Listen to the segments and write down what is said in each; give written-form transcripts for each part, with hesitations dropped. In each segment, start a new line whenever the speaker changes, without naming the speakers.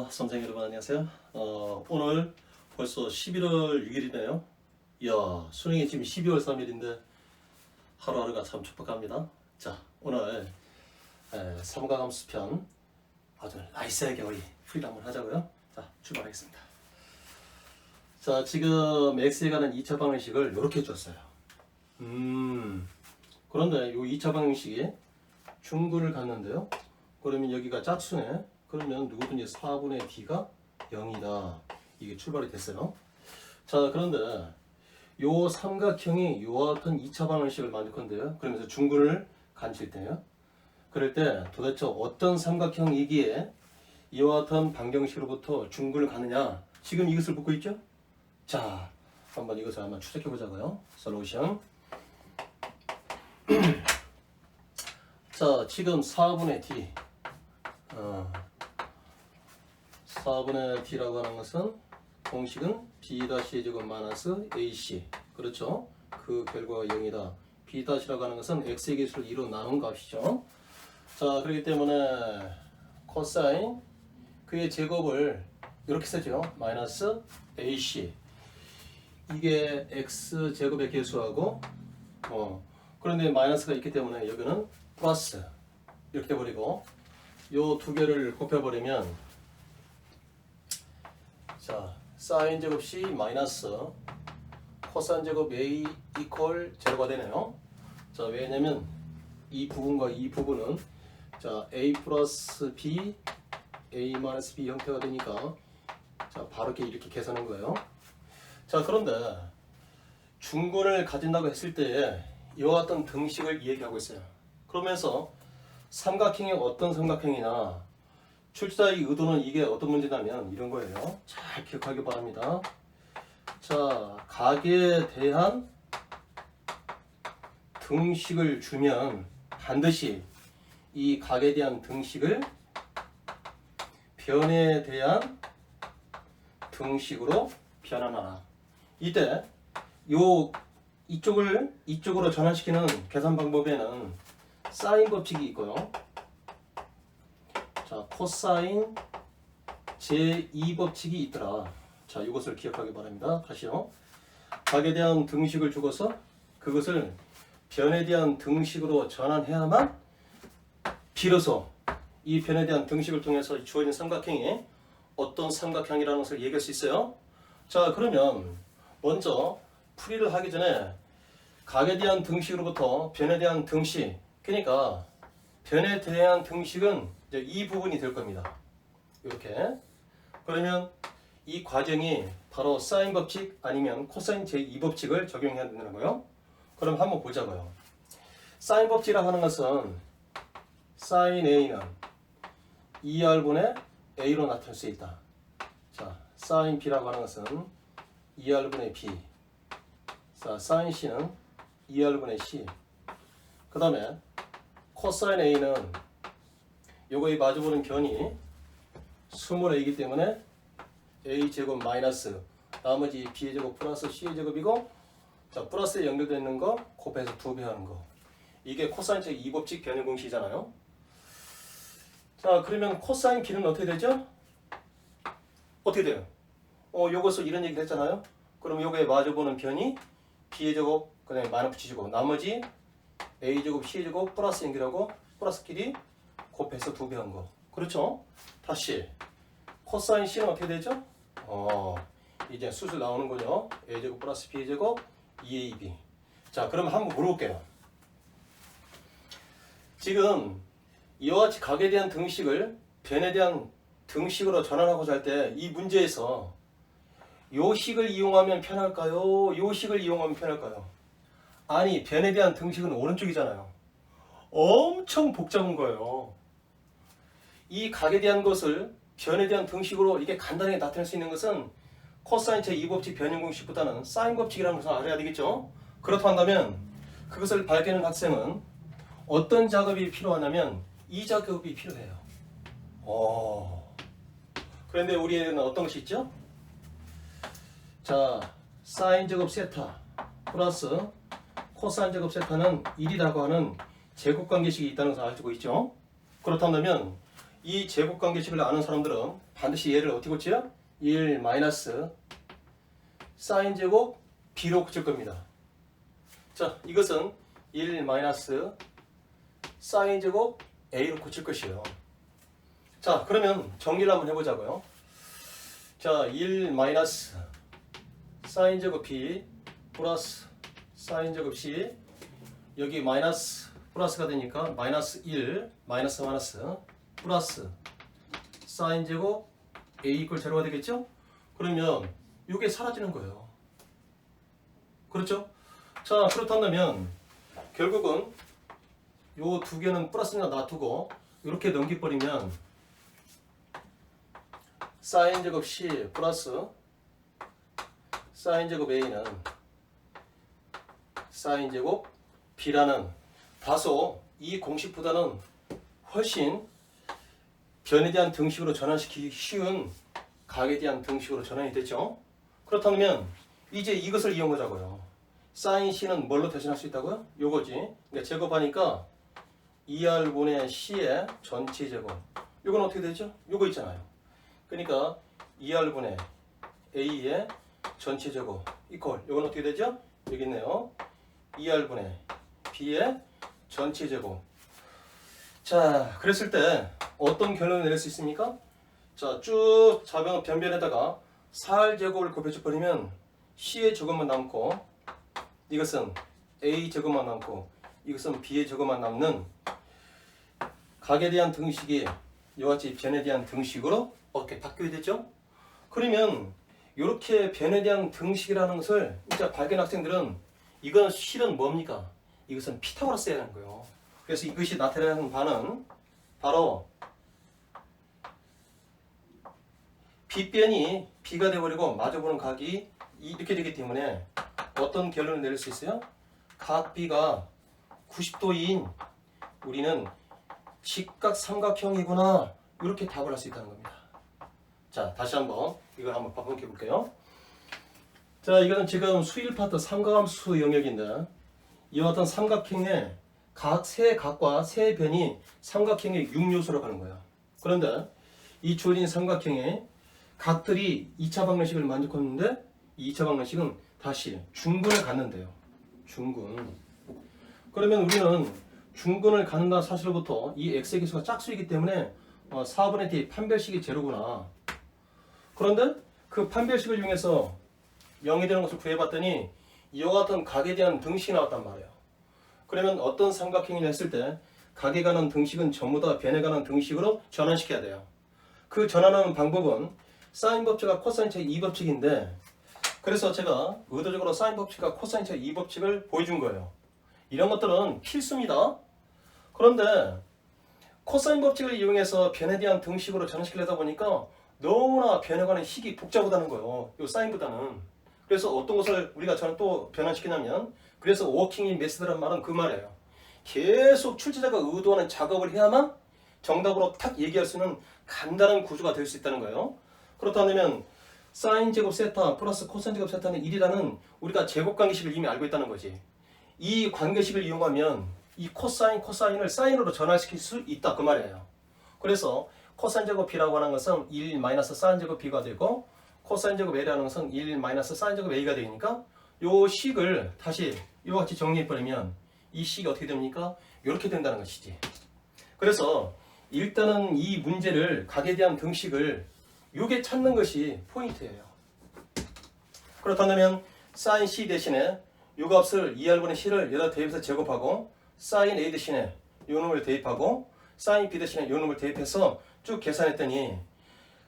선생님 여러분 안녕하세요. 오늘 벌써 11월 6일이네요. 이야, 수능이 지금 12월 3일인데 하루하루가 참 촉박합니다. 자, 오늘 삼가함수편 아주 나이스하게 우리 풀이를 한번 하자고요. 자, 출발하겠습니다. 자, 지금 x에 관한 2차 방정식을 이렇게 줬어요. 그런데 이 2차 방정식이 중구를 갖는데요. 그러면 여기가 짝수네. 그러면 누구든지 4분의 d가 0이다. 이게 출발이 됐어요. 자, 그런데 요 삼각형이 요와 같은 2차 방정식을 만들 건데요. 그러면서 중구를 간칠 때요. 그럴 때 도대체 어떤 삼각형이기에 이와 같은 방정식으로부터 중구를 가느냐. 지금 이것을 묻고 있죠? 자, 한번 이것을 한번 추적해 보자고요. 솔루션. 자, 지금 4분의 d 4분의 d라고 하는 것은 공식은 b-의 제곱 마이너스 ac, 그렇죠? 그 결과가 0이다. b-라고 하는 것은 x의 개수를 2로 나눈 값이죠. 자, 그렇기 때문에 코사인 그의 제곱을 이렇게 쓰죠. 마이너스 ac, 이게 x 제곱의 개수하고 그런데 마이너스가 있기 때문에 여기는 플러스 이렇게 돼버리고 요 두 개를 곱해버리면 자, 사인 제곱 c 마이너스 코사인 제곱 a 이퀄 제로가 되네요. 자, 왜냐면 이 부분과 이 부분은 자 a 플러스 b a 마이너스 b 형태가 되니까 자 바로 이렇게 계산한 거예요. 자, 그런데 중근을 가진다고 했을 때 이와 같은 등식을 얘기하고 있어요. 그러면서 삼각형이 어떤 삼각형이냐, 출제자의 의도는 이게 어떤 문제냐면 이런 거예요. 잘 기억하기 바랍니다. 자, 각에 대한 등식을 주면 반드시 이 각에 대한 등식을 변에 대한 등식으로 변환하라. 이때 이쪽으로 전환시키는 계산 방법에는 사인 법칙이 있고요. 자, 코사인 제2법칙이 있더라. 자, 이것을 기억하기 바랍니다. 다시요. 각에 대한 등식을 주고서 그것을 변에 대한 등식으로 전환해야만 비로소 이 변에 대한 등식을 통해서 주어진 삼각형이 어떤 삼각형이라는 것을 얘기할 수 있어요. 자, 그러면 먼저 풀이를 하기 전에 각에 대한 등식으로부터 변에 대한 등식, 그러니까 변에 대한 등식은 이제 이 부분이 될 겁니다. 이렇게. 그러면 이 과정이 바로 사인 법칙 아니면 코사인 제2법칙을 적용해야 된다는 거예요. 그럼 한번 보자고요. 사인 법칙이라고 하는 것은 사인 a는 2r분의 a로 나타낼 수 있다. 자, 사인 b라고 하는 것은 2r분의 b. 자, 사인 c는 2r분의 c. 그 다음에 코사인 a는 요거에 마주보는 변이 20a이기 때문에 a제곱 마이너스 나머지 b의 제곱 플러스 c의 제곱이고, 자, 플러스에 연결되어 있는 거 곱해서 2배 하는 거, 이게 코사인 제2법칙 변형 공식이잖아요. 자, 그러면 코사인 b는 어떻게 되죠? 어떻게 돼요? 요것을 이런 얘기를 했잖아요. 그럼 요거에 마주보는 변이 b의 제곱 그 다음에 마이너스 붙이시고 나머지 a제곱 c제곱 플러스 연결하고 플러스끼리 곱해서 2배 한 거. 그렇죠? 다시 코사인 c는 어떻게 되죠? 이제 수술 나오는 거죠. a제곱 플러스 b제곱 2ab. 자, 그럼 한번 물어볼게요. 지금 이와 같이 각에 대한 등식을 변에 대한 등식으로 전환하고자 할 때 이 문제에서 요 식을 이용하면 편할까요? 요 식을 이용하면 편할까요? 아니, 변에 대한 등식은 오른쪽이잖아요. 엄청 복잡한 거예요. 이 각에 대한 것을 변에 대한 등식으로 이렇게 간단하게 나타낼 수 있는 것은 코사인 제2법칙 변형 공식보다는 사인 법칙이라는 것을 알아야 되겠죠. 그렇다면 그것을 밝히는 학생은 어떤 작업이 필요하냐면 이 작업이 필요해요. 그런데 우리에게는 어떤 것이 있죠? 자, 사인 제곱 세타 플러스 코사인 제곱 세타는 1이라고 하는 제곱관계식이 있다는 것을 알고 있죠. 그렇다면 이 제곱관계식을 아는 사람들은 반드시 얘를 어떻게 고쳐요? 1 마이너스 사인 제곱 b로 고칠 겁니다. 자, 이것은 1 마이너스 사인 제곱 a로 고칠 것이에요. 자, 그러면 정리를 한번 해보자고요. 자, 1 마이너스 사인 제곱 b 플러스 사인 제곱 c, 여기 마이너스 플러스가 되니까 마이너스 1 마이너스 플러스 사인 제곱 a 이퀄 제로가 되겠죠? 그러면 이게 사라지는 거예요. 그렇죠? 자, 그렇다면 결국은 요 두 개는 플러스니까 놔두고 이렇게 넘겨버리면 사인 제곱 c 플러스 사인 제곱 a는 사인 제곱 b라는 다소 이 공식보다는 훨씬 변에 대한 등식으로 전환시키기 쉬운 각에 대한 등식으로 전환이 됐죠. 그렇다면 이제 이것을 이용하자고요. 사인 c는 뭘로 대신할 수 있다고요? 요거지. 그러니까 제곱하니까 2r분의 c의 전체 제곱. 요건 어떻게 되죠? 요거 있잖아요. 그러니까 2r분의 a의 전체 제곱 이퀄. 요건 어떻게 되죠? 여기 있네요. 2r분의 b의 전체 제곱. 자, 그랬을 때 어떤 결론을 내릴 수 있습니까? 자, 쭉 좌변 변변에다가 4r제곱을 곱해줘 버리면 c의 제곱만 남고, 이것은 a 제곱만 남고, 이것은 b의 제곱만 남는 각에 대한 등식이 이와같이 변에 대한 등식으로 어떻게 바뀌게 되죠? 그러면 이렇게 변에 대한 등식이라는 것을 진짜 발견 학생들은 이건 실은 뭡니까? 이것은 피타고라스라는 거예요. 그래서 이것이 나타나는 바는 바로 빗변이 b가 되어버리고 마주보는 각이 이렇게 되기 때문에 어떤 결론을 내릴 수 있어요? 각 b가 90도인 우리는 직각 삼각형이구나, 이렇게 답을 할 수 있다는 겁니다. 자, 다시 한번 이걸 한번 반복해 볼게요. 자, 이거는 지금 수일 파트 삼각함수 영역인데, 이와 같은 삼각형의 각 세 각과 세 변이 삼각형의 6요소로 가는 거야. 그런데 이 주어진 삼각형의 각들이 2차 방정식을 만족하는데, 이 2차 방정식은 다시 중근을 갖는데요. 중근. 그러면 우리는 중근을 갖는다는 사실로부터 이 x의 개수가 짝수이기 때문에 4분의 d 판별식이 제로구나. 그런데 그 판별식을 이용해서 0이 되는 것을 구해봤더니 이와 같은 각에 대한 등식이 나왔단 말이에요. 그러면 어떤 삼각형이 했을 때 각에 관한 등식은 전부 다 변에 관한 등식으로 전환시켜야 돼요. 그 전환하는 방법은 사인 법칙과 코사인 차이 2법칙인데, 그래서 제가 의도적으로 사인 법칙과 코사인 차이 2법칙을 보여준 거예요. 이런 것들은 필수입니다. 그런데 코사인 법칙을 이용해서 변에 대한 등식으로 전환시키려다 보니까 너무나 변에 관한 식이 복잡하다는 거예요. 이 사인보다는. 그래서 어떤 것을 우리가 저는 또 변환시키냐면, 그래서 워킹인 메스드란 말은 그 말이에요. 계속 출제자가 의도하는 작업을 해야만 정답으로 탁 얘기할 수 있는 간단한 구조가 될 수 있다는 거예요. 그렇다면 사인 제곱 세타 플러스 코사인 제곱 세타는 1이라는 우리가 제곱 관계식을 이미 알고 있다는 거지. 이 관계식을 이용하면 이 코사인을 사인으로 전환시킬 수 있다, 그 말이에요. 그래서 코사인 제곱 b라고 하는 것은 1 마이너스 사인 제곱 b가 되고, 코사인 제곱 a라는 것은 1 마이너스 사인 제곱 a가 되니까 요 식을 다시 이와 같이 정리해버리면 이 식이 어떻게 됩니까? 이렇게 된다는 것이지. 그래서 일단은 이 문제를, 각에 대한 등식을 요게 찾는 것이 포인트예요. 그렇다면 사인 c 대신에 요 값을 2r분의 c를 여기다 대입해서 제곱하고, 사인 a 대신에 요 놈을 대입하고, 사인 b 대신에 요 놈을 대입해서 쭉 계산했더니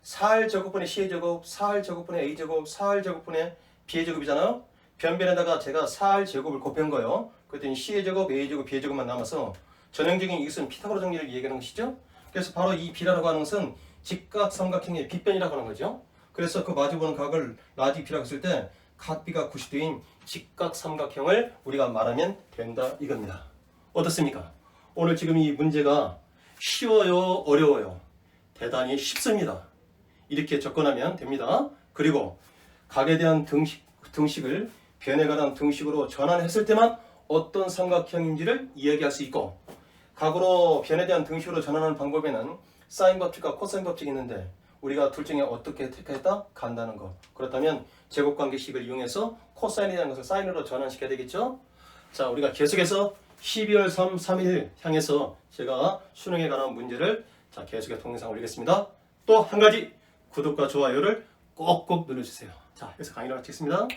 4r 제곱분의 c의 제곱, 4r 제곱분의 a 제곱, 4r 제곱분의 b의 제곱이잖아요. 변변에다가 제가 4r 제곱을 곱한 거예요. 그랬더니 c의 제곱, a의 제곱, b의 제곱만 남아서 전형적인 이것은 피타고라 정리를 얘기하는 것이죠. 그래서 바로 이 b라고 하는 것은 직각 삼각형의 빗변이라고 하는 거죠. 그래서 그 마주보는 각을 라지 b라고 했을 때 각 b가 90도인 직각 삼각형을 우리가 말하면 된다, 이겁니다. 어떻습니까? 오늘 지금 이 문제가 쉬워요, 어려워요? 대단히 쉽습니다. 이렇게 접근하면 됩니다. 그리고 각에 대한 등식을 변에 관한 등식으로 전환했을 때만 어떤 삼각형인지를 이야기할 수 있고, 각으로 변에 대한 등식으로 전환하는 방법에는 사인 법칙과 코사인 법칙이 있는데 우리가 둘 중에 어떻게 택했다? 간다는 거. 그렇다면 제곱관계식을 이용해서 코사인이라는 것을 사인으로 전환시켜야 되겠죠? 자, 우리가 계속해서 12월 3일 향해서 제가 수능에 관한 문제를 자 계속해서 동영상 올리겠습니다. 또 한 가지 구독과 좋아요를 꼭꼭 눌러주세요. 자, 여기서 강의를 마치겠습니다.